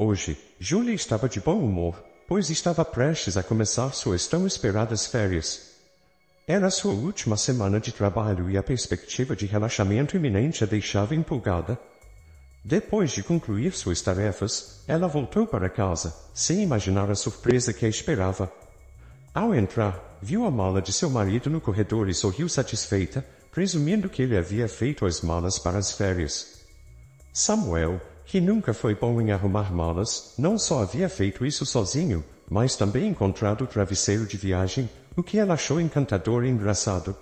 Hoje, Julia estava de bom humor, pois estava prestes a começar suas tão esperadas férias. Era sua última semana de trabalho e a perspectiva de relaxamento iminente a deixava empolgada. Depois de concluir suas tarefas, ela voltou para casa, sem imaginar a surpresa que a esperava. Ao entrar, viu a mala de seu marido no corredor e sorriu satisfeita, presumindo que ele havia feito as malas para as férias. Samuel, que nunca foi bom em arrumar malas, não só havia feito isso sozinho, mas também encontrado o travesseiro de viagem, o que ela achou encantador e engraçado.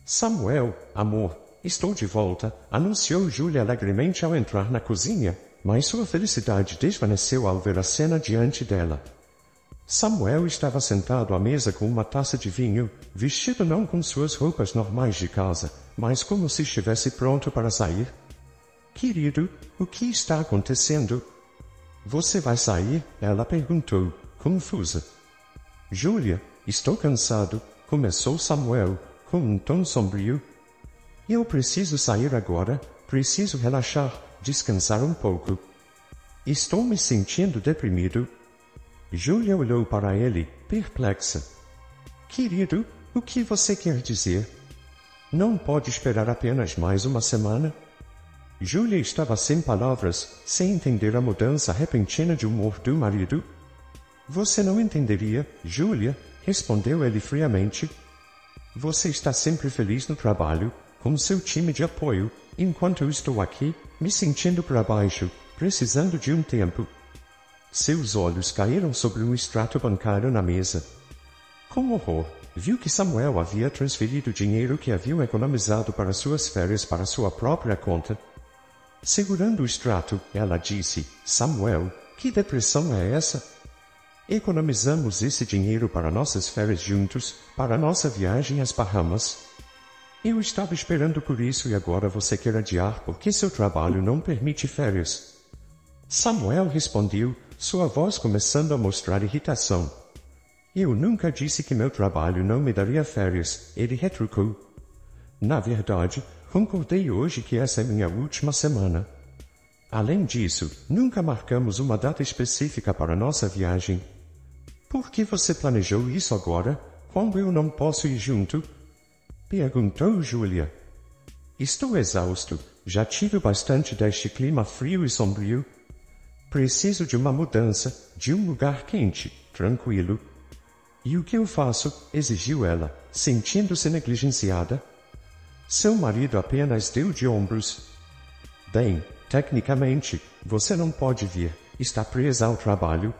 Samuel, amor, estou de volta, anunciou Julia alegremente ao entrar na cozinha, mas sua felicidade desvaneceu ao ver a cena diante dela. Samuel estava sentado à mesa com uma taça de vinho, vestido não com suas roupas normais de casa, mas como se estivesse pronto para sair. Querido, o que está acontecendo? Você vai sair? Ela perguntou, confusa. Julia, estou cansado, começou Samuel, com um tom sombrio. Eu preciso sair agora, preciso relaxar, descansar um pouco. Estou me sentindo deprimido. Julia olhou para ele, perplexa. Querido, o que você quer dizer? Não pode esperar apenas mais uma semana? Julia estava sem palavras, sem entender a mudança repentina de humor do marido. Você não entenderia, Julia, respondeu ele friamente. Você está sempre feliz no trabalho, com seu time de apoio, enquanto eu estou aqui, me sentindo para baixo, precisando de um tempo. Seus olhos caíram sobre um extrato bancário na mesa. Com horror, viu que Samuel havia transferido o dinheiro que haviam economizado para suas férias para sua própria conta. Segurando o extrato, ela disse, Samuel, que depressão é essa? Economizamos esse dinheiro para nossas férias juntos, para nossa viagem às Bahamas. Eu estava esperando por isso e agora você quer adiar porque seu trabalho não permite férias. Samuel respondeu, sua voz começando a mostrar irritação. Eu nunca disse que meu trabalho não me daria férias, ele retrucou. Na verdade, concordei hoje que essa é minha última semana. Além disso, nunca marcamos uma data específica para nossa viagem. Por que você planejou isso agora, quando eu não posso ir junto? Perguntou Julia. Estou exausto, já tive bastante deste clima frio e sombrio. Preciso de uma mudança, de um lugar quente, tranquilo. E o que eu faço? Exigiu ela, sentindo-se negligenciada. Seu marido apenas deu de ombros. Bem, tecnicamente, você não pode vir, está presa ao trabalho.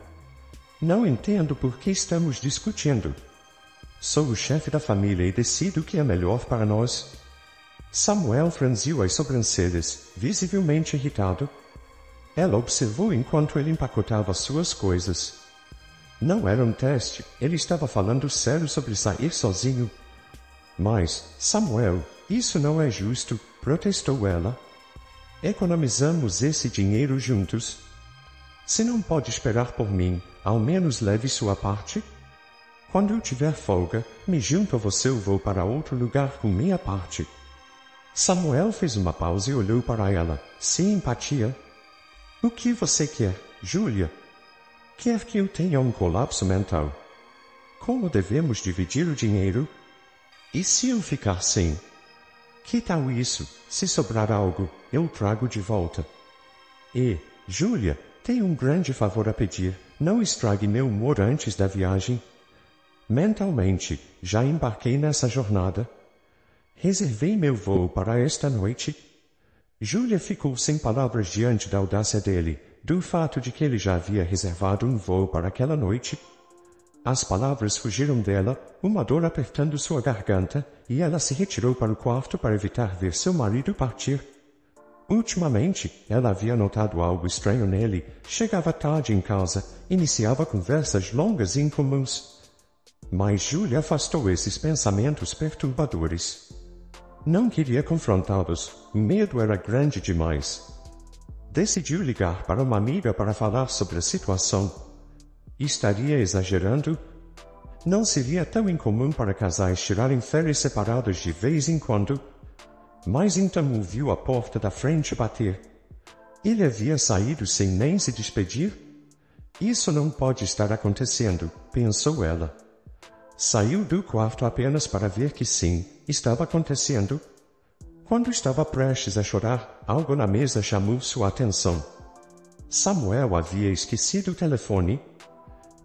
Não entendo por que estamos discutindo. Sou o chefe da família e decido o que é melhor para nós. Samuel franziu as sobrancelhas, visivelmente irritado. Ela observou enquanto ele empacotava suas coisas. Não era um teste, ele estava falando sério sobre sair sozinho. Mas, Samuel, isso não é justo, protestou ela. Economizamos esse dinheiro juntos. Se não pode esperar por mim, ao menos leve sua parte. Quando eu tiver folga, me junto a você ou vou para outro lugar com minha parte. Samuel fez uma pausa e olhou para ela, sem empatia. O que você quer, Julia? Quer que eu tenha um colapso mental? Como devemos dividir o dinheiro? E se eu ficar sem? Que tal isso? Se sobrar algo, eu trago de volta. E, Julia, tenho um grande favor a pedir. Não estrague meu humor antes da viagem. Mentalmente, já embarquei nessa jornada. Reservei meu voo para esta noite. Julia ficou sem palavras diante da audácia dele, do fato de que ele já havia reservado um voo para aquela noite. As palavras fugiram dela, uma dor apertando sua garganta, e ela se retirou para o quarto para evitar ver seu marido partir. Ultimamente, ela havia notado algo estranho nele. Chegava tarde em casa, iniciava conversas longas e incomuns. Mas Julia afastou esses pensamentos perturbadores. Não queria confrontá-los, o medo era grande demais. Decidiu ligar para uma amiga para falar sobre a situação. Estaria exagerando? Não seria tão incomum para casais tirarem férias separadas de vez em quando? Mas então ouviu a porta da frente bater. Ele havia saído sem nem se despedir? Isso não pode estar acontecendo, pensou ela. Saiu do quarto apenas para ver que sim, estava acontecendo. Quando estava prestes a chorar, algo na mesa chamou sua atenção. Samuel havia esquecido o telefone.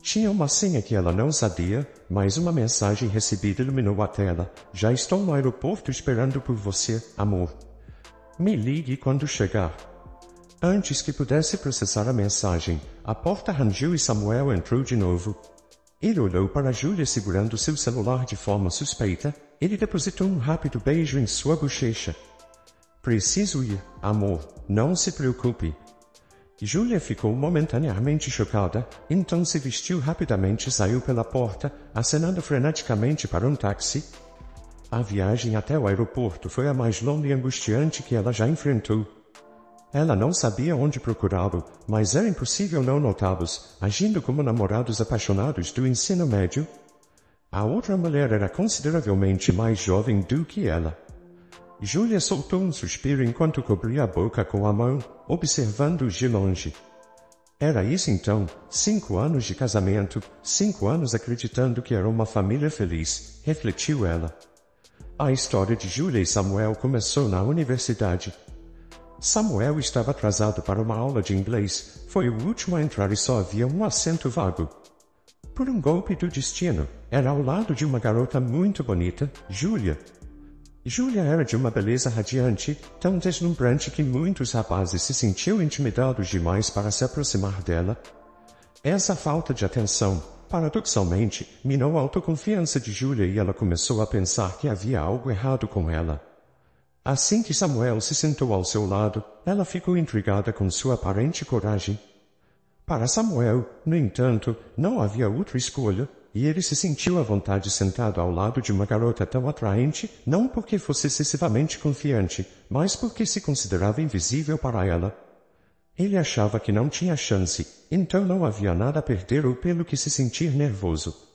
Tinha uma senha que ela não sabia, mas uma mensagem recebida iluminou a tela. Já estou no aeroporto esperando por você, amor. Me ligue quando chegar. Antes que pudesse processar a mensagem, a porta rangeu e Samuel entrou de novo. Ele olhou para Júlia segurando seu celular de forma suspeita. Ele depositou um rápido beijo em sua bochecha. Preciso ir, amor, não se preocupe. Júlia ficou momentaneamente chocada, então se vestiu rapidamente e saiu pela porta, acenando freneticamente para um táxi. A viagem até o aeroporto foi a mais longa e angustiante que ela já enfrentou. Ela não sabia onde procurá-lo, mas era impossível não notá-los, agindo como namorados apaixonados do ensino médio. A outra mulher era consideravelmente mais jovem do que ela. Júlia soltou um suspiro enquanto cobria a boca com a mão, observando-os de longe. Era isso então, 5 anos de casamento, 5 anos acreditando que era uma família feliz, refletiu ela. A história de Júlia e Samuel começou na universidade. Samuel estava atrasado para uma aula de inglês, foi o último a entrar e só havia um assento vago. Por um golpe do destino, era ao lado de uma garota muito bonita, Júlia. Júlia era de uma beleza radiante, tão deslumbrante que muitos rapazes se sentiam intimidados demais para se aproximar dela. Essa falta de atenção, paradoxalmente, minou a autoconfiança de Júlia e ela começou a pensar que havia algo errado com ela. Assim que Samuel se sentou ao seu lado, ela ficou intrigada com sua aparente coragem. Para Samuel, no entanto, não havia outra escolha, e ele se sentiu à vontade sentado ao lado de uma garota tão atraente, não porque fosse excessivamente confiante, mas porque se considerava invisível para ela. Ele achava que não tinha chance, então não havia nada a perder ou pelo que se sentir nervoso.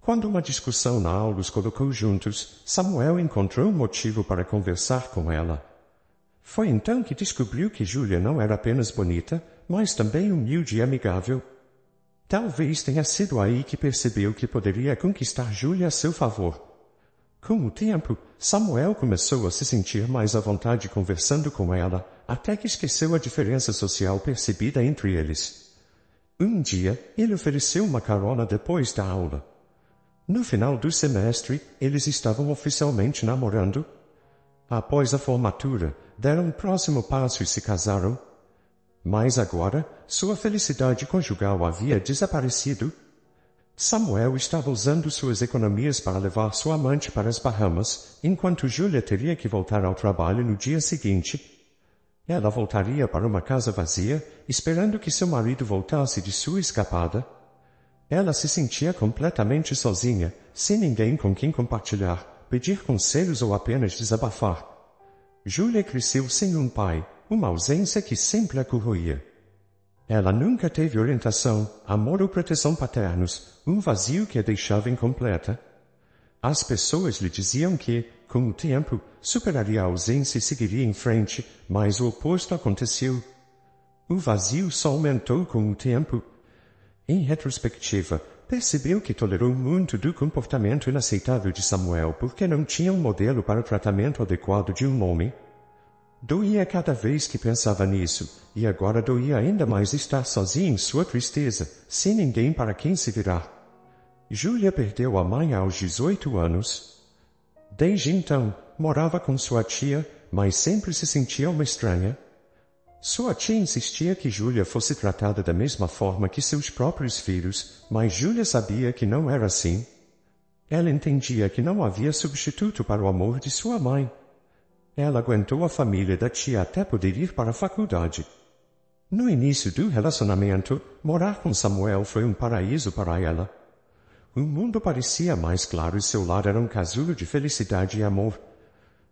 Quando uma discussão na aula os colocou juntos, Samuel encontrou um motivo para conversar com ela. Foi então que descobriu que Júlia não era apenas bonita, mas também humilde e amigável. Talvez tenha sido aí que percebeu que poderia conquistar Júlia a seu favor. Com o tempo, Samuel começou a se sentir mais à vontade conversando com ela, até que esqueceu a diferença social percebida entre eles. Um dia, ele ofereceu uma carona depois da aula. No final do semestre, eles estavam oficialmente namorando. Após a formatura, deram o próximo passo e se casaram. Mas agora, sua felicidade conjugal havia desaparecido. Samuel estava usando suas economias para levar sua amante para as Bahamas, enquanto Júlia teria que voltar ao trabalho no dia seguinte. Ela voltaria para uma casa vazia, esperando que seu marido voltasse de sua escapada. Ela se sentia completamente sozinha, sem ninguém com quem compartilhar, pedir conselhos ou apenas desabafar. Júlia cresceu sem um pai, uma ausência que sempre a corroía. Ela nunca teve orientação, amor ou proteção paternos, um vazio que a deixava incompleta. As pessoas lhe diziam que, com o tempo, superaria a ausência e seguiria em frente, mas o oposto aconteceu. O vazio só aumentou com o tempo. Em retrospectiva, percebeu que tolerou muito do comportamento inaceitável de Samuel porque não tinha um modelo para o tratamento adequado de um homem. Doía cada vez que pensava nisso, e agora doía ainda mais estar sozinha em sua tristeza, sem ninguém para quem se virar. Júlia perdeu a mãe aos 18 anos. Desde então, morava com sua tia, mas sempre se sentia uma estranha. Sua tia insistia que Júlia fosse tratada da mesma forma que seus próprios filhos, mas Júlia sabia que não era assim. Ela entendia que não havia substituto para o amor de sua mãe. Ela aguentou a família da tia até poder ir para a faculdade. No início do relacionamento, morar com Samuel foi um paraíso para ela. O mundo parecia mais claro e seu lar era um casulo de felicidade e amor.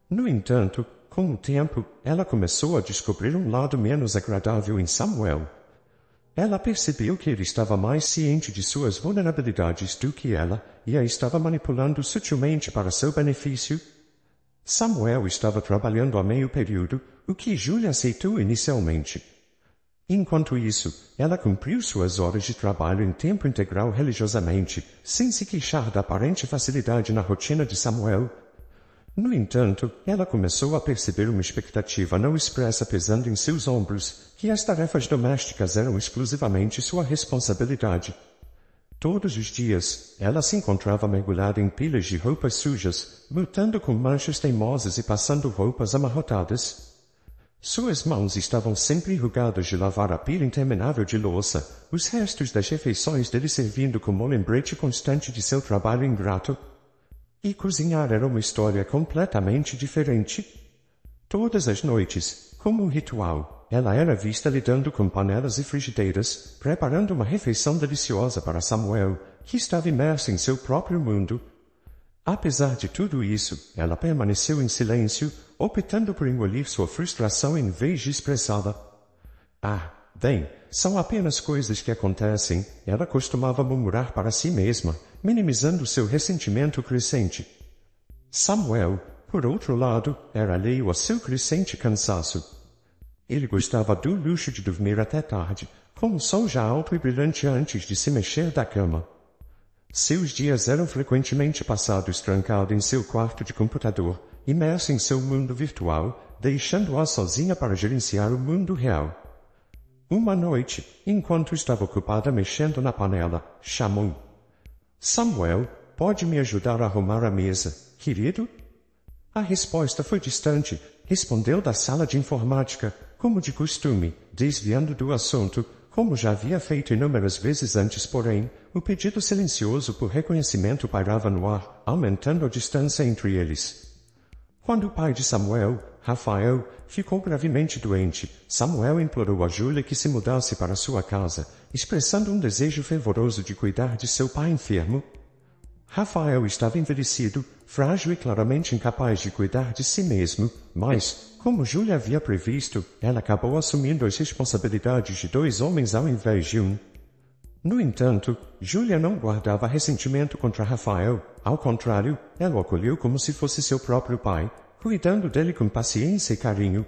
No entanto, com o tempo, ela começou a descobrir um lado menos agradável em Samuel. Ela percebeu que ele estava mais ciente de suas vulnerabilidades do que ela e a estava manipulando sutilmente para seu benefício. Samuel estava trabalhando a meio período, o que Júlia aceitou inicialmente. Enquanto isso, ela cumpriu suas horas de trabalho em tempo integral religiosamente, sem se queixar da aparente facilidade na rotina de Samuel. No entanto, ela começou a perceber uma expectativa não expressa pesando em seus ombros, que as tarefas domésticas eram exclusivamente sua responsabilidade. Todos os dias, ela se encontrava mergulhada em pilhas de roupas sujas, lutando com manchas teimosas e passando roupas amarrotadas. Suas mãos estavam sempre enrugadas de lavar a pilha interminável de louça, os restos das refeições dele servindo como lembrete constante de seu trabalho ingrato. E cozinhar era uma história completamente diferente. Todas as noites, como um ritual, ela era vista lidando com panelas e frigideiras, preparando uma refeição deliciosa para Samuel, que estava imerso em seu próprio mundo. Apesar de tudo isso, ela permaneceu em silêncio, optando por engolir sua frustração em vez de expressá-la. Ah, bem, são apenas coisas que acontecem, ela costumava murmurar para si mesma, minimizando seu ressentimento crescente. Samuel, por outro lado, era alheio a seu crescente cansaço. Ele gostava do luxo de dormir até tarde, com o sol já alto e brilhante antes de se mexer da cama. Seus dias eram frequentemente passados trancado em seu quarto de computador, imerso em seu mundo virtual, deixando-a sozinha para gerenciar o mundo real. Uma noite, enquanto estava ocupada mexendo na panela, chamou. Samuel, pode me ajudar a arrumar a mesa, querido? A resposta foi distante. Respondeu da sala de informática, como de costume, desviando do assunto, como já havia feito inúmeras vezes antes, porém, o pedido silencioso por reconhecimento pairava no ar, aumentando a distância entre eles. Quando o pai de Samuel, Rafael, ficou gravemente doente, Samuel implorou a Júlia que se mudasse para sua casa, expressando um desejo fervoroso de cuidar de seu pai enfermo. Rafael estava envelhecido, frágil e claramente incapaz de cuidar de si mesmo, mas, como Júlia havia previsto, ela acabou assumindo as responsabilidades de 2 homens ao invés de um. No entanto, Júlia não guardava ressentimento contra Rafael, ao contrário, ela o acolheu como se fosse seu próprio pai, cuidando dele com paciência e carinho.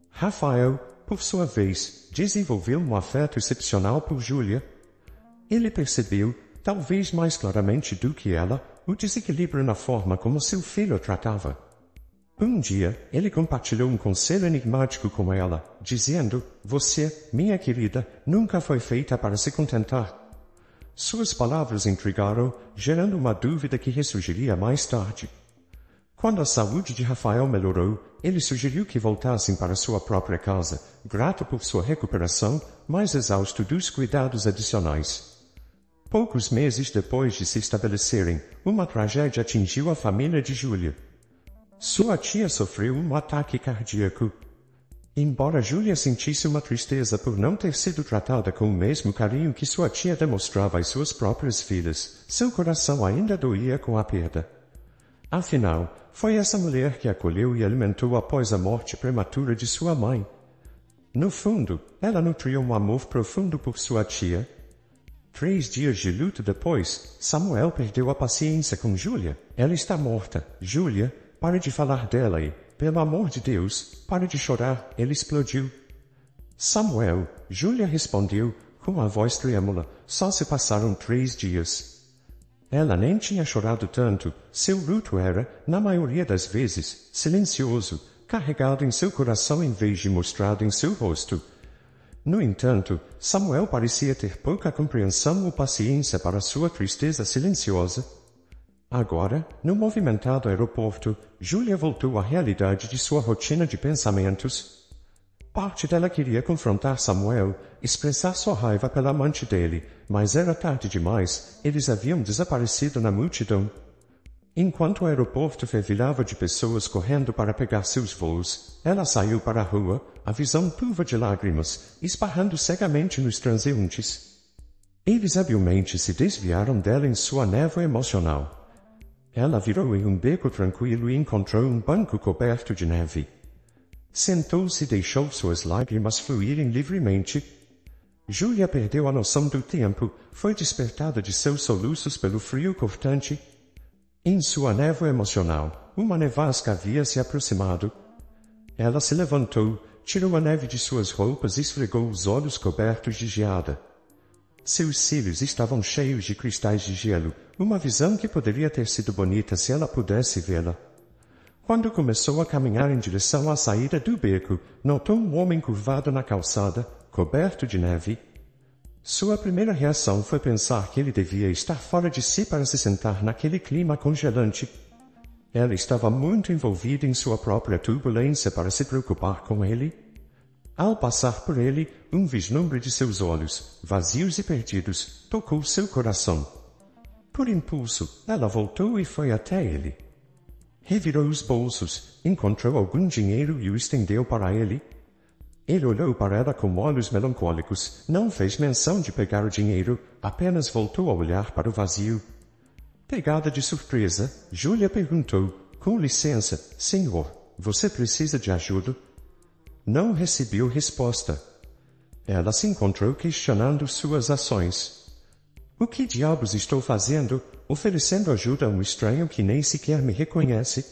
Rafael, por sua vez, desenvolveu um afeto excepcional por Júlia. Ele percebeu, talvez mais claramente do que ela, o desequilíbrio na forma como seu filho o tratava. Um dia, ele compartilhou um conselho enigmático com ela, dizendo: "Você, minha querida, nunca foi feita para se contentar." Suas palavras intrigaram, gerando uma dúvida que ressurgiria mais tarde. Quando a saúde de Rafael melhorou, ele sugeriu que voltassem para sua própria casa, grato por sua recuperação, mas exausto dos cuidados adicionais. Poucos meses depois de se estabelecerem, uma tragédia atingiu a família de Júlia. Sua tia sofreu um ataque cardíaco. Embora Júlia sentisse uma tristeza por não ter sido tratada com o mesmo carinho que sua tia demonstrava às suas próprias filhas, seu coração ainda doía com a perda. Afinal, foi essa mulher que acolheu e alimentou após a morte prematura de sua mãe. No fundo, ela nutria um amor profundo por sua tia. 3 dias de luto depois, Samuel perdeu a paciência com Júlia. Ela está morta. Júlia, pare de falar dela e, pelo amor de Deus, pare de chorar, ele explodiu. Samuel, Júlia respondeu, com a voz trêmula, só se passaram 3 dias. Ela nem tinha chorado tanto, seu luto era, na maioria das vezes, silencioso, carregado em seu coração em vez de mostrado em seu rosto. No entanto, Samuel parecia ter pouca compreensão ou paciência para sua tristeza silenciosa. Agora, no movimentado aeroporto, Júlia voltou à realidade de sua rotina de pensamentos. Parte dela queria confrontar Samuel, expressar sua raiva pela amante dele, mas era tarde demais, eles haviam desaparecido na multidão. Enquanto o aeroporto fervilhava de pessoas correndo para pegar seus voos, ela saiu para a rua, a visão turva de lágrimas, esbarrando cegamente nos transeuntes. Eles habilmente se desviaram dela em sua névoa emocional. Ela virou em um beco tranquilo e encontrou um banco coberto de neve. Sentou-se e deixou suas lágrimas fluírem livremente. Júlia perdeu a noção do tempo, foi despertada de seus soluços pelo frio cortante. Em sua névoa emocional, uma nevasca havia se aproximado. Ela se levantou, Tirou a neve de suas roupas e esfregou os olhos cobertos de geada. Seus cílios estavam cheios de cristais de gelo, uma visão que poderia ter sido bonita se ela pudesse vê-la. Quando começou a caminhar em direção à saída do beco, notou um homem curvado na calçada, coberto de neve. Sua primeira reação foi pensar que ele devia estar fora de si para se sentar naquele clima congelante. Ela estava muito envolvida em sua própria turbulência para se preocupar com ele. Ao passar por ele, um vislumbre de seus olhos, vazios e perdidos, tocou seu coração. Por impulso, ela voltou e foi até ele. Revirou os bolsos, encontrou algum dinheiro e o estendeu para ele. Ele olhou para ela com olhos melancólicos, não fez menção de pegar o dinheiro, apenas voltou a olhar para o vazio. Pegada de surpresa, Júlia perguntou, com licença, senhor, você precisa de ajuda? Não recebeu resposta. Ela se encontrou questionando suas ações. O que diabos estou fazendo, oferecendo ajuda a um estranho que nem sequer me reconhece?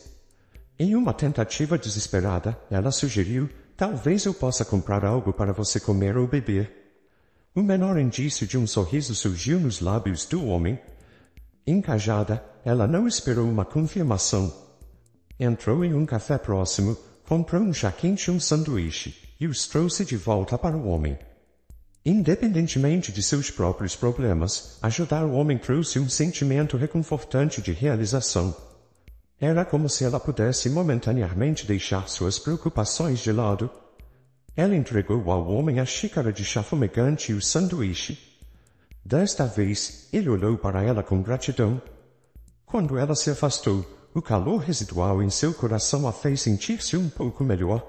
Em uma tentativa desesperada, ela sugeriu, talvez eu possa comprar algo para você comer ou beber. O menor indício de um sorriso surgiu nos lábios do homem. Encajada, ela não esperou uma confirmação. Entrou em um café próximo, comprou um chá quente e um sanduíche, e os trouxe de volta para o homem. Independentemente de seus próprios problemas, ajudar o homem trouxe um sentimento reconfortante de realização. Era como se ela pudesse momentaneamente deixar suas preocupações de lado. Ela entregou ao homem a xícara de chá fumegante e o sanduíche. Desta vez, ele olhou para ela com gratidão. Quando ela se afastou, o calor residual em seu coração a fez sentir-se um pouco melhor.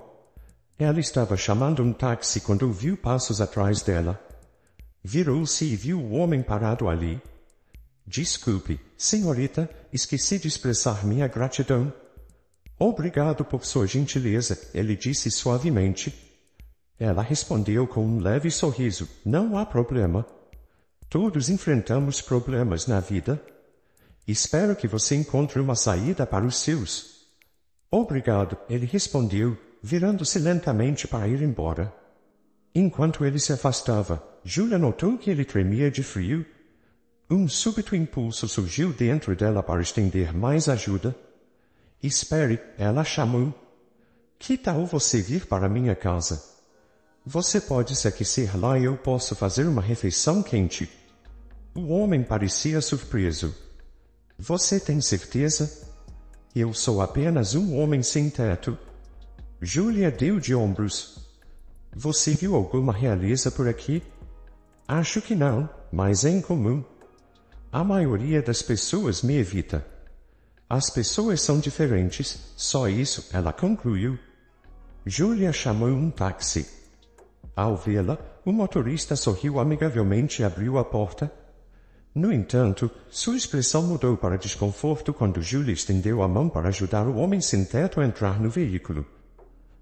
Ela estava chamando um táxi quando ouviu passos atrás dela. Virou-se e viu o homem parado ali. Desculpe, senhorita, esqueci de expressar minha gratidão. Obrigado por sua gentileza, ele disse suavemente. Ela respondeu com um leve sorriso, não há problema. Todos enfrentamos problemas na vida. Espero que você encontre uma saída para os seus. Obrigado, ele respondeu, virando-se lentamente para ir embora. Enquanto ele se afastava, Júlia notou que ele tremia de frio. Um súbito impulso surgiu dentro dela para estender mais ajuda. Espere, ela chamou. Que tal você vir para minha casa? Você pode se aquecer lá e eu posso fazer uma refeição quente. O homem parecia surpreso. Você tem certeza? Eu sou apenas um homem sem teto. Júlia deu de ombros. Você viu alguma realeza por aqui? Acho que não, mas é incomum. A maioria das pessoas me evita. As pessoas são diferentes, só isso, ela concluiu. Júlia chamou um táxi. Ao vê-la, o motorista sorriu amigavelmente e abriu a porta. No entanto, sua expressão mudou para desconforto quando Júlia estendeu a mão para ajudar o homem sem teto a entrar no veículo.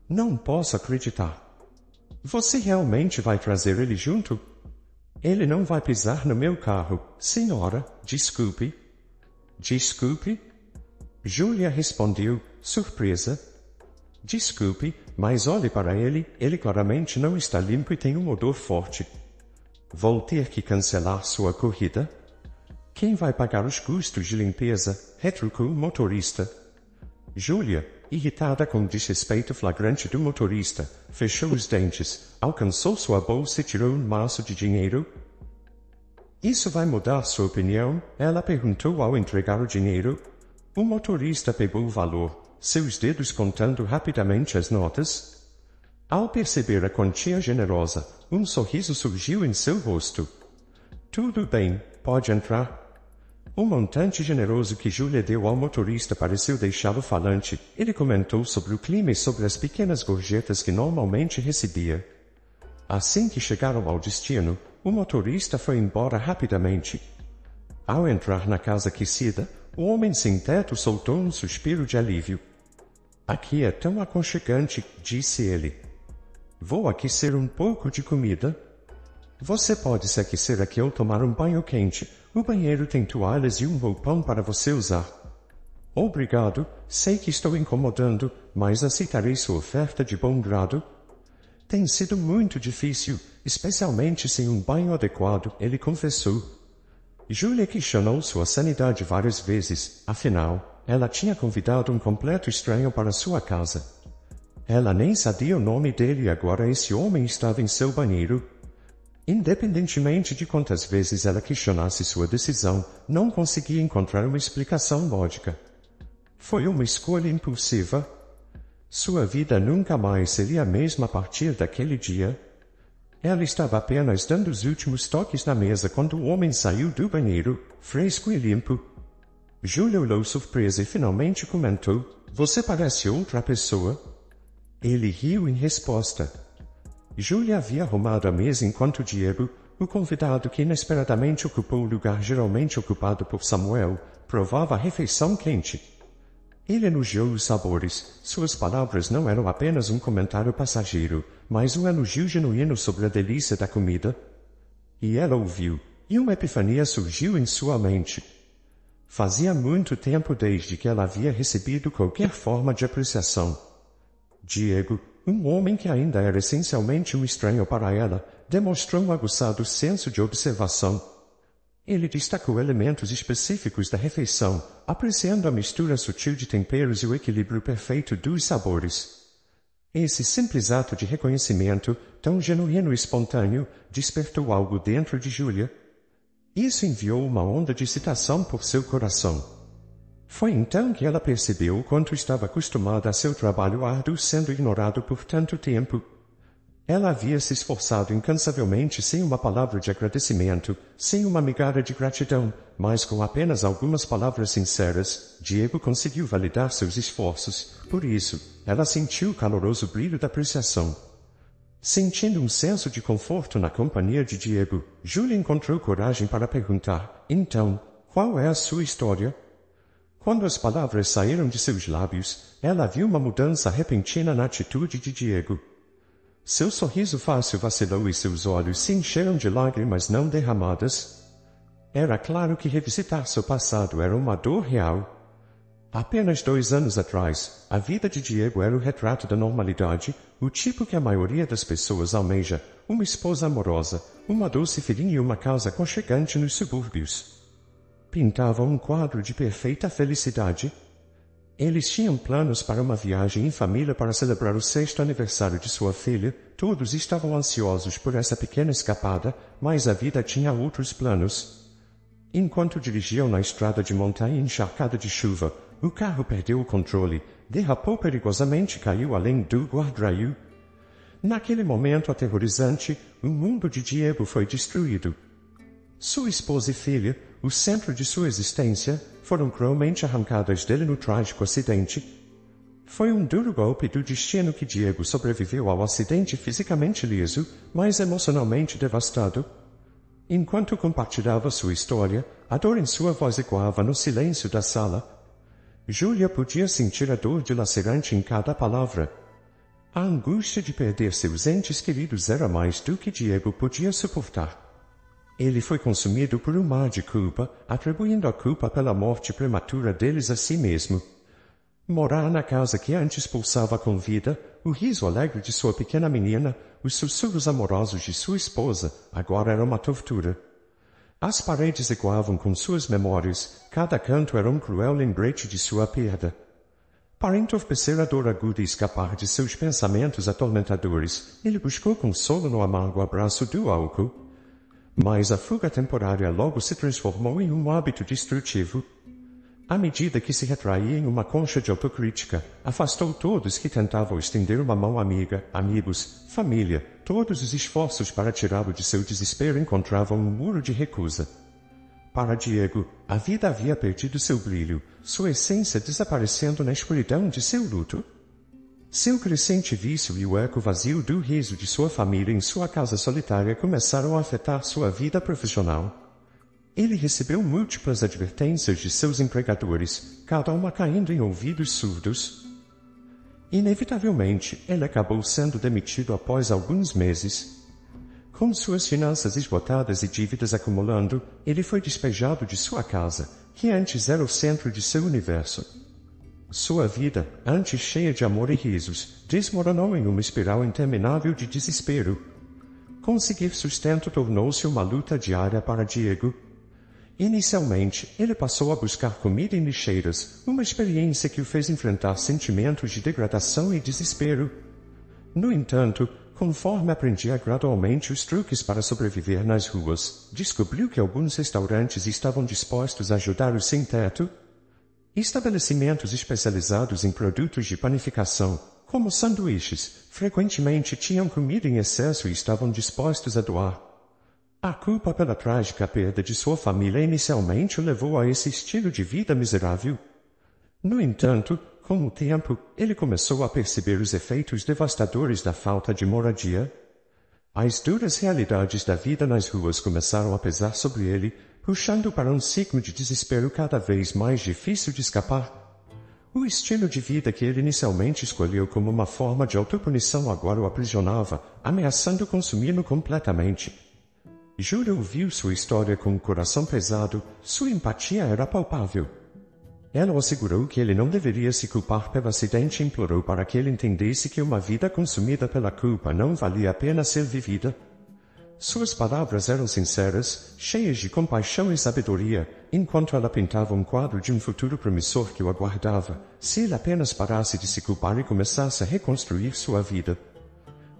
Não posso acreditar. Você realmente vai trazer ele junto? Ele não vai pisar no meu carro, senhora, desculpe. Desculpe? Júlia respondeu, surpresa. Desculpe, mas olhe para ele claramente não está limpo e tem um odor forte. Vou ter que cancelar sua corrida? Quem vai pagar os custos de limpeza? Retrucou o motorista. Júlia, irritada com o desrespeito flagrante do motorista, fechou os dentes, alcançou sua bolsa e tirou um maço de dinheiro. Isso vai mudar sua opinião? Ela perguntou ao entregar o dinheiro. O motorista pegou o valor, seus dedos contando rapidamente as notas. Ao perceber a quantia generosa, um sorriso surgiu em seu rosto. Tudo bem, pode entrar. O montante generoso que Júlia deu ao motorista pareceu deixá-lo falante. Ele comentou sobre o clima e sobre as pequenas gorjetas que normalmente recebia. Assim que chegaram ao destino, o motorista foi embora rapidamente. Ao entrar na casa aquecida, o homem sem teto soltou um suspiro de alívio. Aqui é tão aconchegante, disse ele. Vou aquecer um pouco de comida. Você pode se aquecer aqui ou tomar um banho quente. O banheiro tem toalhas e um roupão para você usar. Obrigado, sei que estou incomodando, mas aceitarei sua oferta de bom grado. Tem sido muito difícil, especialmente sem um banho adequado, ele confessou. Julia questionou sua sanidade várias vezes, afinal, ela tinha convidado um completo estranho para sua casa. Ela nem sabia o nome dele e agora esse homem estava em seu banheiro. Independentemente de quantas vezes ela questionasse sua decisão, não conseguia encontrar uma explicação lógica. Foi uma escolha impulsiva? Sua vida nunca mais seria a mesma a partir daquele dia? Ela estava apenas dando os últimos toques na mesa quando o homem saiu do banheiro, fresco e limpo. Julia olhou surpresa e finalmente comentou, "Você parece outra pessoa?" Ele riu em resposta. Julia havia arrumado a mesa enquanto Diego, o convidado que inesperadamente ocupou o lugar geralmente ocupado por Samuel, provava a refeição quente. Ele elogiou os sabores. Suas palavras não eram apenas um comentário passageiro, mas um elogio genuíno sobre a delícia da comida. E ela ouviu, e uma epifania surgiu em sua mente. Fazia muito tempo desde que ela havia recebido qualquer forma de apreciação. Diego, um homem que ainda era essencialmente um estranho para ela, demonstrou um aguçado senso de observação. Ele destacou elementos específicos da refeição, apreciando a mistura sutil de temperos e o equilíbrio perfeito dos sabores. Esse simples ato de reconhecimento, tão genuíno e espontâneo, despertou algo dentro de Julia. Isso enviou uma onda de excitação por seu coração. Foi então que ela percebeu o quanto estava acostumada a seu trabalho árduo sendo ignorado por tanto tempo. Ela havia se esforçado incansavelmente sem uma palavra de agradecimento, sem uma migalha de gratidão, mas com apenas algumas palavras sinceras, Diego conseguiu validar seus esforços. Por isso, ela sentiu o caloroso brilho da apreciação. Sentindo um senso de conforto na companhia de Diego, Julia encontrou coragem para perguntar, "Então, qual é a sua história?" Quando as palavras saíram de seus lábios, ela viu uma mudança repentina na atitude de Diego. Seu sorriso fácil vacilou e seus olhos se encheram de lágrimas não derramadas. Era claro que revisitar seu passado era uma dor real. Apenas 2 anos atrás, a vida de Diego era o retrato da normalidade, o tipo que a maioria das pessoas almeja, uma esposa amorosa, uma doce filhinha e uma casa aconchegante nos subúrbios. Pintavam um quadro de perfeita felicidade. Eles tinham planos para uma viagem em família para celebrar o 6º aniversário de sua filha. Todos estavam ansiosos por essa pequena escapada, mas a vida tinha outros planos. Enquanto dirigiam na estrada de montanha encharcada de chuva, o carro perdeu o controle, derrapou perigosamente e caiu além do guardrail. Naquele momento aterrorizante, o mundo de Diego foi destruído. Sua esposa e filha, o centro de sua existência, foram cruelmente arrancadas dele no trágico acidente. Foi um duro golpe do destino que Diego sobreviveu ao acidente fisicamente liso, mas emocionalmente devastado. Enquanto compartilhava sua história, a dor em sua voz ecoava no silêncio da sala. Julia podia sentir a dor dilacerante em cada palavra. A angústia de perder seus entes queridos era mais do que Diego podia suportar. Ele foi consumido por um mar de culpa, atribuindo a culpa pela morte prematura deles a si mesmo. Morar na casa que antes pulsava com vida, o riso alegre de sua pequena menina, os sussurros amorosos de sua esposa, agora era uma tortura. As paredes ecoavam com suas memórias, cada canto era um cruel lembrete de sua perda. Para entorpecer a dor aguda e escapar de seus pensamentos atormentadores, ele buscou consolo no amargo abraço do álcool. Mas a fuga temporária logo se transformou em um hábito destrutivo. À medida que se retraía em uma concha de autocrítica, afastou todos que tentavam estender uma mão amiga, amigos, família. Todos os esforços para tirá-lo de seu desespero encontravam um muro de recusa. Para Diego, a vida havia perdido seu brilho, sua essência desaparecendo na escuridão de seu luto. Seu crescente vício e o eco vazio do riso de sua família em sua casa solitária começaram a afetar sua vida profissional. Ele recebeu múltiplas advertências de seus empregadores, cada uma caindo em ouvidos surdos. Inevitavelmente, ele acabou sendo demitido após alguns meses. Com suas finanças esgotadas e dívidas acumulando, ele foi despejado de sua casa, que antes era o centro de seu universo. Sua vida, antes cheia de amor e risos, desmoronou em uma espiral interminável de desespero. Conseguir sustento tornou-se uma luta diária para Diego. Inicialmente, ele passou a buscar comida em lixeiras, uma experiência que o fez enfrentar sentimentos de degradação e desespero. No entanto, conforme aprendia gradualmente os truques para sobreviver nas ruas, descobriu que alguns restaurantes estavam dispostos a ajudar os sem-teto. Estabelecimentos especializados em produtos de panificação, como sanduíches, frequentemente tinham comida em excesso e estavam dispostos a doar. A culpa pela trágica perda de sua família inicialmente o levou a esse estilo de vida miserável. No entanto, com o tempo, ele começou a perceber os efeitos devastadores da falta de moradia. As duras realidades da vida nas ruas começaram a pesar sobre ele, puxando para um ciclo de desespero cada vez mais difícil de escapar. O estilo de vida que ele inicialmente escolheu como uma forma de autopunição agora o aprisionava, ameaçando consumi-lo completamente. Júlia ouviu sua história com o coração pesado, sua empatia era palpável. Ela o assegurou que ele não deveria se culpar pelo acidente e implorou para que ele entendesse que uma vida consumida pela culpa não valia a pena ser vivida. Suas palavras eram sinceras, cheias de compaixão e sabedoria, enquanto ela pintava um quadro de um futuro promissor que o aguardava, se ele apenas parasse de se culpar e começasse a reconstruir sua vida.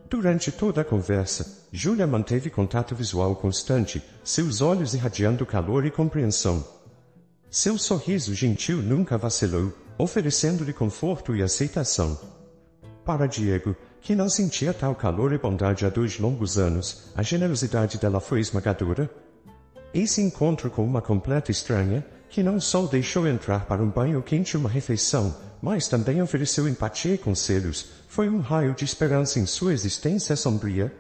Durante toda a conversa, Júlia manteve contato visual constante, seus olhos irradiando calor e compreensão. Seu sorriso gentil nunca vacilou, oferecendo-lhe conforto e aceitação. Para Diego, que não sentia tal calor e bondade há 2 longos anos, a generosidade dela foi esmagadora. Esse encontro com uma completa estranha, que não só o deixou entrar para um banho quente e uma refeição, mas também ofereceu empatia e conselhos, foi um raio de esperança em sua existência sombria.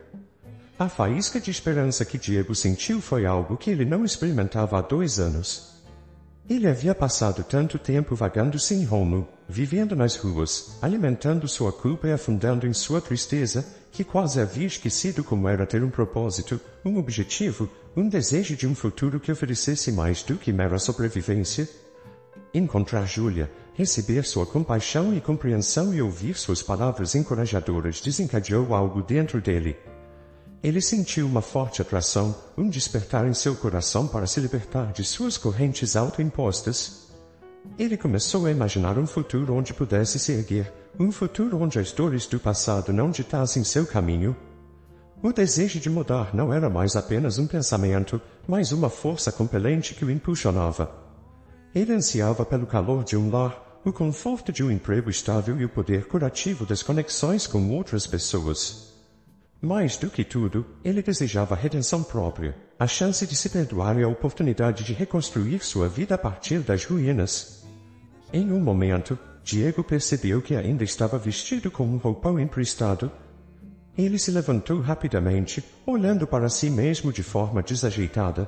A faísca de esperança que Diego sentiu foi algo que ele não experimentava há 2 anos. Ele havia passado tanto tempo vagando sem rumo, vivendo nas ruas, alimentando sua culpa e afundando em sua tristeza, que quase havia esquecido como era ter um propósito, um objetivo, um desejo de um futuro que oferecesse mais do que mera sobrevivência. Encontrar Júlia, receber sua compaixão e compreensão e ouvir suas palavras encorajadoras desencadeou algo dentro dele. Ele sentiu uma forte atração, um despertar em seu coração para se libertar de suas correntes autoimpostas. Ele começou a imaginar um futuro onde pudesse se erguer, um futuro onde as dores do passado não ditassem seu caminho. O desejo de mudar não era mais apenas um pensamento, mas uma força compelente que o impulsionava. Ele ansiava pelo calor de um lar, o conforto de um emprego estável e o poder curativo das conexões com outras pessoas. Mais do que tudo, ele desejava a redenção própria, a chance de se perdoar e a oportunidade de reconstruir sua vida a partir das ruínas. Em um momento, Diego percebeu que ainda estava vestido com um roupão emprestado. Ele se levantou rapidamente, olhando para si mesmo de forma desajeitada.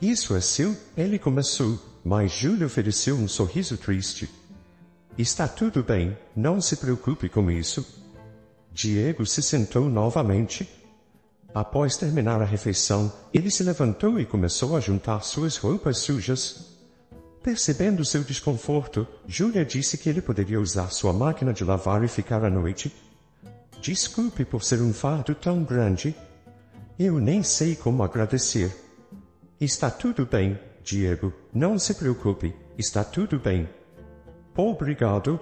Isso é seu, ele começou, mas Júlia ofereceu um sorriso triste. Está tudo bem, não se preocupe com isso. Diego se sentou novamente. Após terminar a refeição, ele se levantou e começou a juntar suas roupas sujas. Percebendo seu desconforto, Júlia disse que ele poderia usar sua máquina de lavar e ficar à noite. Desculpe por ser um fardo tão grande. Eu nem sei como agradecer. Está tudo bem, Diego, não se preocupe, está tudo bem. Obrigado.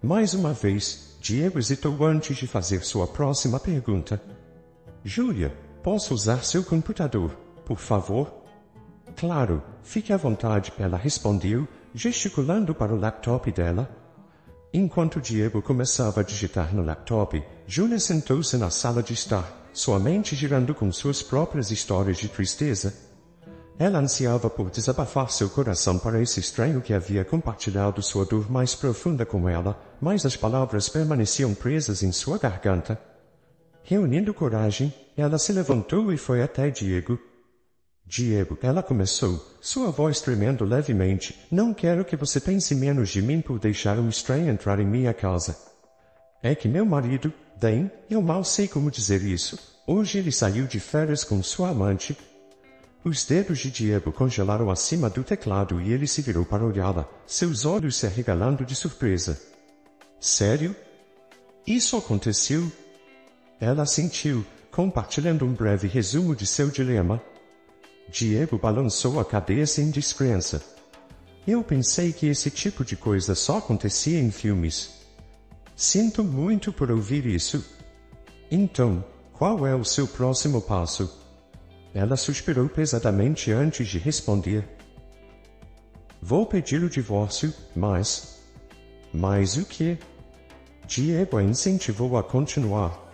Mais uma vez, Diego hesitou antes de fazer sua próxima pergunta. Júlia, posso usar seu computador, por favor? Claro, fique à vontade, ela respondeu, gesticulando para o laptop dela. Enquanto Diego começava a digitar no laptop, Júlia sentou-se na sala de estar, sua mente girando com suas próprias histórias de tristeza. Ela ansiava por desabafar seu coração para esse estranho que havia compartilhado sua dor mais profunda com ela, mas as palavras permaneciam presas em sua garganta. Reunindo coragem, ela se levantou e foi até Diego. Diego, ela começou, sua voz tremendo levemente, não quero que você pense menos de mim por deixar um estranho entrar em minha casa. É que meu marido, Dan, eu mal sei como dizer isso, hoje ele saiu de férias com sua amante. Os dedos de Diego congelaram acima do teclado e ele se virou para olhá-la, seus olhos se arregalando de surpresa. Sério? Isso aconteceu? Ela assentiu, compartilhando um breve resumo de seu dilema. Diego balançou a cabeça em descrença. Eu pensei que esse tipo de coisa só acontecia em filmes. Sinto muito por ouvir isso. Então, qual é o seu próximo passo? Ela suspirou pesadamente antes de responder. Vou pedir o divórcio, mas... Mas o quê? Diego a incentivou a continuar.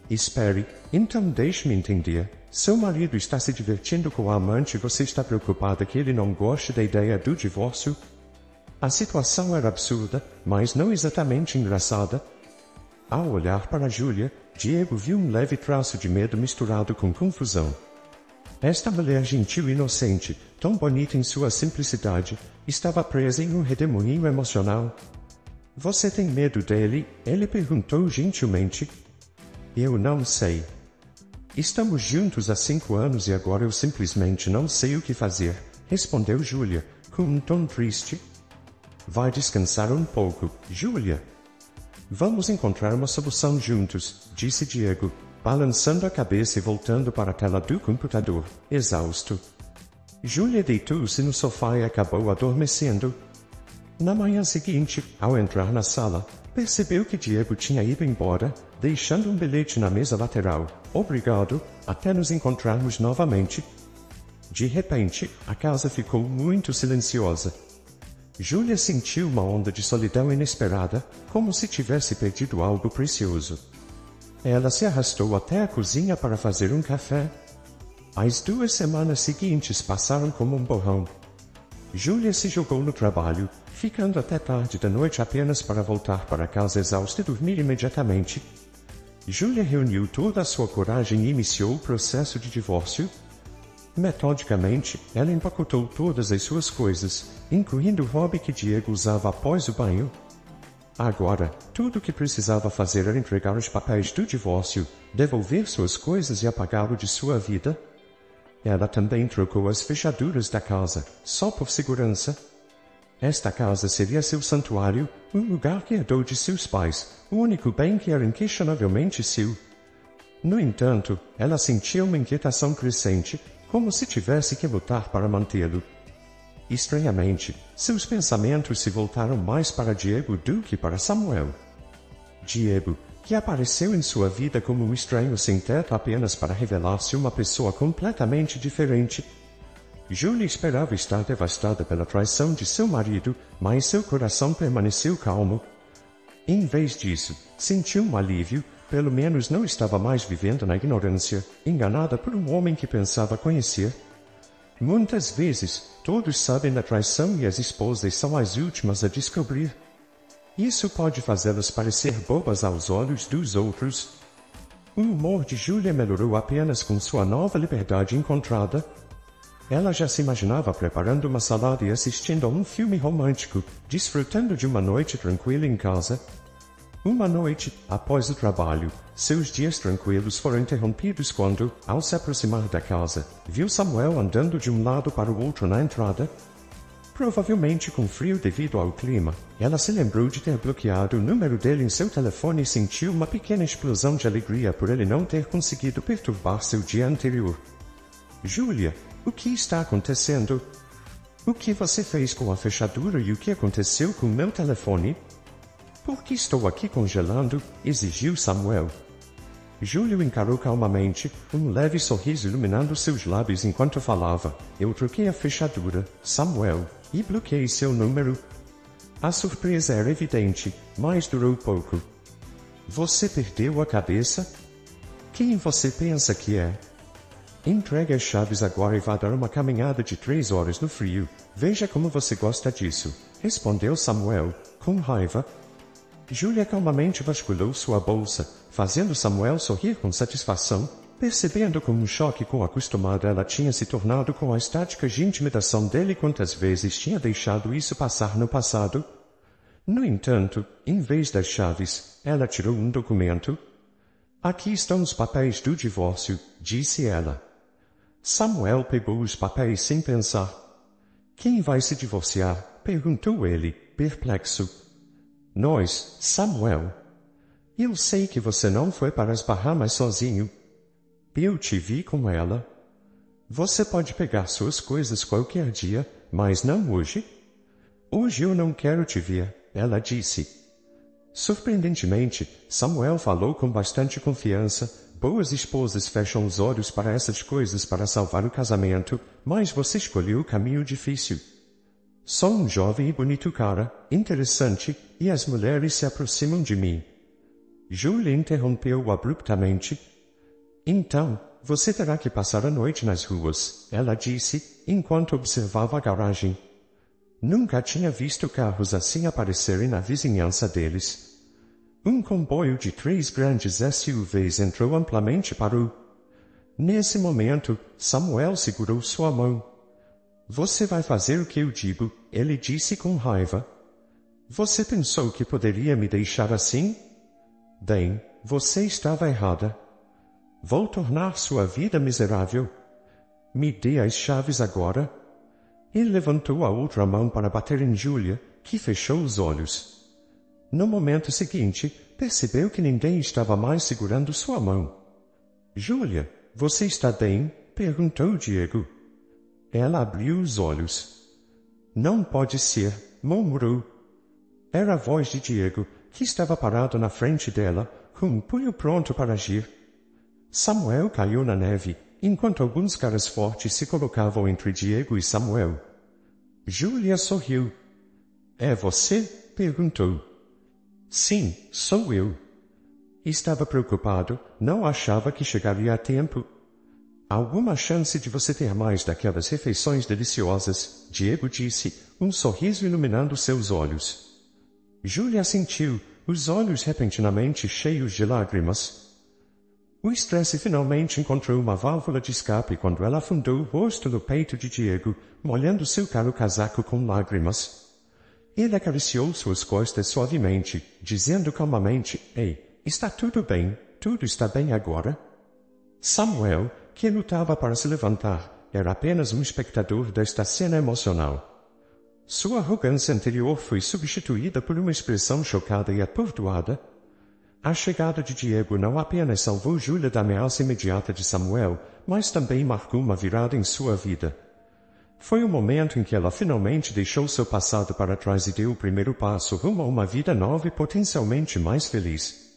Espere, então deixe-me entender. Seu marido está se divertindo com a amante e você está preocupada que ele não goste da ideia do divórcio? A situação era absurda, mas não exatamente engraçada. Ao olhar para Júlia, Diego viu um leve traço de medo misturado com confusão. Esta mulher gentil e inocente, tão bonita em sua simplicidade, estava presa em um redemoinho emocional. Você tem medo dele? Ele perguntou gentilmente. Eu não sei. Estamos juntos há 5 anos e agora eu simplesmente não sei o que fazer, respondeu Júlia, com um tom triste. Vai descansar um pouco, Júlia. Vamos encontrar uma solução juntos, disse Diego, balançando a cabeça e voltando para a tela do computador, exausto. Júlia deitou-se no sofá e acabou adormecendo. Na manhã seguinte, ao entrar na sala, percebeu que Diego tinha ido embora, deixando um bilhete na mesa lateral. Obrigado, até nos encontrarmos novamente. De repente, a casa ficou muito silenciosa. Júlia sentiu uma onda de solidão inesperada, como se tivesse perdido algo precioso. Ela se arrastou até a cozinha para fazer um café. As 2 semanas seguintes passaram como um borrão. Júlia se jogou no trabalho, ficando até tarde da noite apenas para voltar para casa exausta e dormir imediatamente. Júlia reuniu toda a sua coragem e iniciou o processo de divórcio. Metodicamente, ela empacotou todas as suas coisas, incluindo o hobby que Diego usava após o banho. Agora, tudo o que precisava fazer era entregar os papéis do divórcio, devolver suas coisas e apagá-lo de sua vida. Ela também trocou as fechaduras da casa, só por segurança. Esta casa seria seu santuário, um lugar que herdou de seus pais, o único bem que era inquestionavelmente seu. No entanto, ela sentia uma inquietação crescente, como se tivesse que lutar para mantê-lo. Estranhamente, seus pensamentos se voltaram mais para Diego do que para Samuel. Diego, que apareceu em sua vida como um estranho sem teto apenas para revelar-se uma pessoa completamente diferente. Júlia esperava estar devastada pela traição de seu marido, mas seu coração permaneceu calmo. Em vez disso, sentiu um alívio, pelo menos não estava mais vivendo na ignorância, enganada por um homem que pensava conhecer. Muitas vezes, todos sabem da traição e as esposas são as últimas a descobrir. Isso pode fazê-las parecer bobas aos olhos dos outros. O humor de Júlia melhorou apenas com sua nova liberdade encontrada. Ela já se imaginava preparando uma salada e assistindo a um filme romântico, desfrutando de uma noite tranquila em casa. Uma noite, após o trabalho, seus dias tranquilos foram interrompidos quando, ao se aproximar da casa, viu Samuel andando de um lado para o outro na entrada. Provavelmente com frio devido ao clima, ela se lembrou de ter bloqueado o número dele em seu telefone e sentiu uma pequena explosão de alegria por ele não ter conseguido perturbar seu dia anterior. Júlia, o que está acontecendo? O que você fez com a fechadura e o que aconteceu com meu telefone? Por que estou aqui congelando? Exigiu Samuel. Júlia o encarou calmamente, um leve sorriso iluminando seus lábios enquanto falava. Eu troquei a fechadura, Samuel, e bloqueei seu número. A surpresa era evidente, mas durou pouco. Você perdeu a cabeça? Quem você pensa que é? Entregue as chaves agora e vá dar uma caminhada de 3 horas no frio. Veja como você gosta disso, respondeu Samuel, com raiva. Júlia calmamente vasculhou sua bolsa, fazendo Samuel sorrir com satisfação, percebendo como um choque com acostumada ela tinha se tornado com a estática de intimidação dele quantas vezes tinha deixado isso passar no passado. No entanto, em vez das chaves, ela tirou um documento. Aqui estão os papéis do divórcio, disse ela. Samuel pegou os papéis sem pensar. Quem vai se divorciar? Perguntou ele, perplexo. Nós, Samuel. Eu sei que você não foi para as Bahamas sozinho. Eu te vi com ela. Você pode pegar suas coisas qualquer dia, mas não hoje? Hoje eu não quero te ver, ela disse. Surpreendentemente, Samuel falou com bastante confiança. Boas esposas fecham os olhos para essas coisas para salvar o casamento, mas você escolheu o caminho difícil. Sou um jovem e bonito cara, interessante, e as mulheres se aproximam de mim. Julia interrompeu-o abruptamente. Então, você terá que passar a noite nas ruas, ela disse, enquanto observava a garagem. Nunca tinha visto carros assim aparecerem na vizinhança deles. Um comboio de 3 grandes SUVs entrou amplamente parou. Nesse momento, Samuel segurou sua mão. Você vai fazer o que eu digo, ele disse com raiva. Você pensou que poderia me deixar assim? Bem, você estava errada. Vou tornar sua vida miserável. Me dê as chaves agora. Ele levantou a outra mão para bater em Julia, que fechou os olhos. No momento seguinte, percebeu que ninguém estava mais segurando sua mão. Julia, você está bem? Perguntou Diego. Ela abriu os olhos. Não pode ser, murmurou. Era a voz de Diego, que estava parado na frente dela, com um punho pronto para agir. Samuel caiu na neve, enquanto alguns caras fortes se colocavam entre Diego e Samuel. Julia sorriu. É você? Perguntou. Sim, sou eu. Estava preocupado, não achava que chegaria a tempo. Alguma chance de você ter mais daquelas refeições deliciosas, Diego disse, um sorriso iluminando seus olhos. Julia assentiu, os olhos repentinamente cheios de lágrimas. O estresse finalmente encontrou uma válvula de escape quando ela afundou o rosto no peito de Diego, molhando seu caro casaco com lágrimas. Ele acariciou suas costas suavemente, dizendo calmamente, Ei, está tudo bem agora? Samuel, que lutava para se levantar, era apenas um espectador desta cena emocional. Sua arrogância anterior foi substituída por uma expressão chocada e atordoada. A chegada de Diego não apenas salvou Julia da ameaça imediata de Samuel, mas também marcou uma virada em sua vida. Foi o momento em que ela finalmente deixou seu passado para trás e deu o primeiro passo rumo a uma vida nova e potencialmente mais feliz.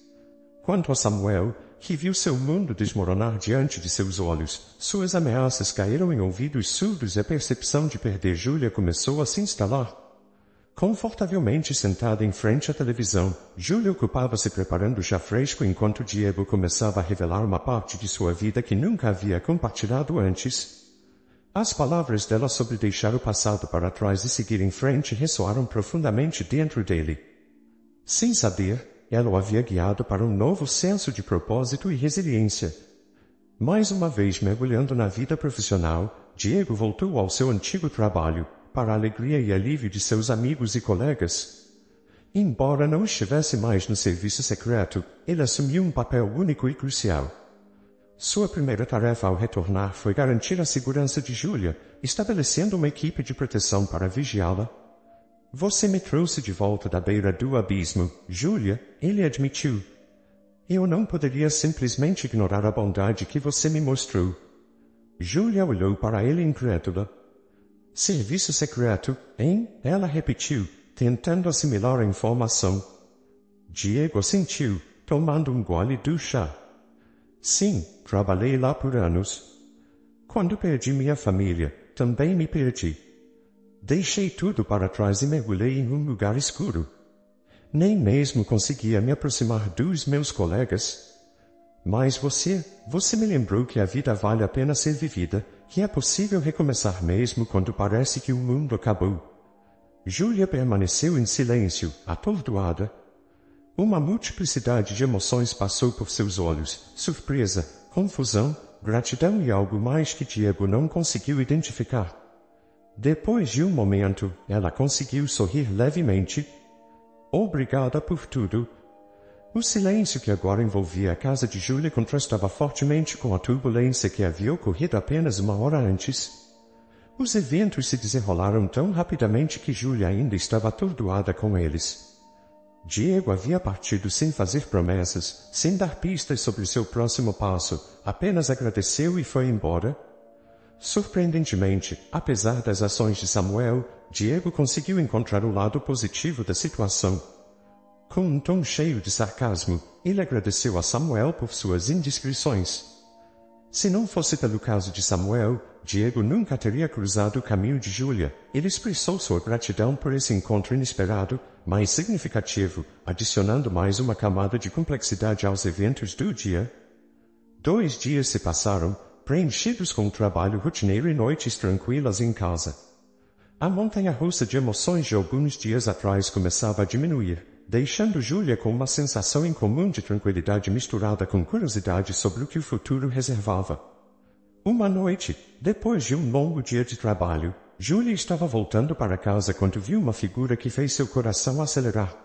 Quanto a Samuel, que viu seu mundo desmoronar diante de seus olhos, suas ameaças caíram em ouvidos surdos e a percepção de perder Julia começou a se instalar. Confortavelmente sentada em frente à televisão, Julia ocupava-se preparando chá fresco enquanto Diego começava a revelar uma parte de sua vida que nunca havia compartilhado antes. As palavras dela sobre deixar o passado para trás e seguir em frente ressoaram profundamente dentro dele. Sem saber, ela o havia guiado para um novo senso de propósito e resiliência. Mais uma vez mergulhando na vida profissional, Diego voltou ao seu antigo trabalho, para a alegria e alívio de seus amigos e colegas. Embora não estivesse mais no serviço secreto, ele assumiu um papel único e crucial. Sua primeira tarefa ao retornar foi garantir a segurança de Julia, estabelecendo uma equipe de proteção para vigiá-la. Você me trouxe de volta da beira do abismo, Julia, ele admitiu. Eu não poderia simplesmente ignorar a bondade que você me mostrou. Julia olhou para ele incrédula. Serviço secreto, hein? Ela repetiu, tentando assimilar a informação. Diego assentiu, tomando um gole do chá. Sim, trabalhei lá por anos. Quando perdi minha família, também me perdi. Deixei tudo para trás e mergulhei em um lugar escuro. Nem mesmo conseguia me aproximar dos meus colegas. Mas você me lembrou que a vida vale a pena ser vivida, que é possível recomeçar mesmo quando parece que o mundo acabou. Julia permaneceu em silêncio, atordoada. Uma multiplicidade de emoções passou por seus olhos, surpresa, confusão, gratidão e algo mais que Diego não conseguiu identificar. Depois de um momento, ela conseguiu sorrir levemente. Obrigada por tudo. O silêncio que agora envolvia a casa de Júlia contrastava fortemente com a turbulência que havia ocorrido apenas uma hora antes. Os eventos se desenrolaram tão rapidamente que Júlia ainda estava atordoada com eles. Diego havia partido sem fazer promessas, sem dar pistas sobre seu próximo passo, apenas agradeceu e foi embora. Surpreendentemente, apesar das ações de Samuel, Diego conseguiu encontrar o lado positivo da situação. Com um tom cheio de sarcasmo, ele agradeceu a Samuel por suas indiscrições. Se não fosse pelo caso de Samuel, Diego nunca teria cruzado o caminho de Júlia. Ele expressou sua gratidão por esse encontro inesperado, mais significativo, adicionando mais uma camada de complexidade aos eventos do dia. 2 dias se passaram, preenchidos com o trabalho rotineiro e noites tranquilas em casa. A montanha-russa de emoções de alguns dias atrás começava a diminuir, deixando Júlia com uma sensação incomum de tranquilidade misturada com curiosidade sobre o que o futuro reservava. Uma noite, depois de um longo dia de trabalho, Júlia estava voltando para casa quando viu uma figura que fez seu coração acelerar.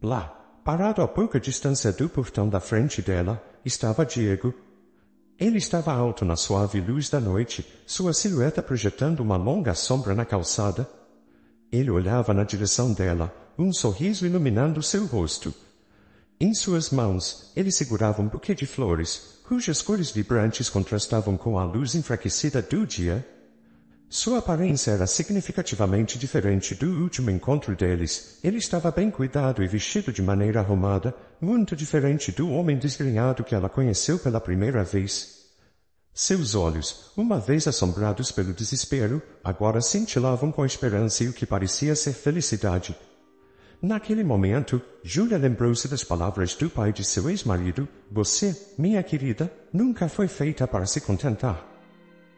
Lá, parado a pouca distância do portão da frente dela, estava Diego. Ele estava alto na suave luz da noite, sua silhueta projetando uma longa sombra na calçada. Ele olhava na direção dela, um sorriso iluminando seu rosto. Em suas mãos, ele segurava um buquê de flores, cujas cores vibrantes contrastavam com a luz enfraquecida do dia. Sua aparência era significativamente diferente do último encontro deles. Ele estava bem cuidado e vestido de maneira arrumada, muito diferente do homem desgrenhado que ela conheceu pela primeira vez. Seus olhos, uma vez assombrados pelo desespero, agora cintilavam com esperança e o que parecia ser felicidade. Naquele momento, Júlia lembrou-se das palavras do pai de seu ex-marido: "Você, minha querida, nunca foi feita para se contentar."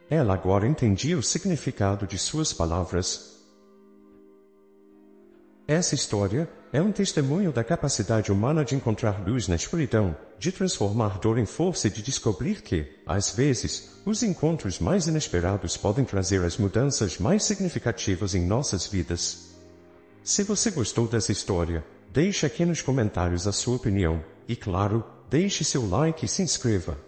Ela agora entendia o significado de suas palavras. Essa história é um testemunho da capacidade humana de encontrar luz na escuridão, de transformar dor em força e de descobrir que, às vezes, os encontros mais inesperados podem trazer as mudanças mais significativas em nossas vidas. Se você gostou dessa história, deixe aqui nos comentários a sua opinião e, claro, deixe seu like e se inscreva.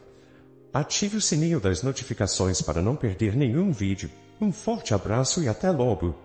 Ative o sininho das notificações para não perder nenhum vídeo. Um forte abraço e até logo!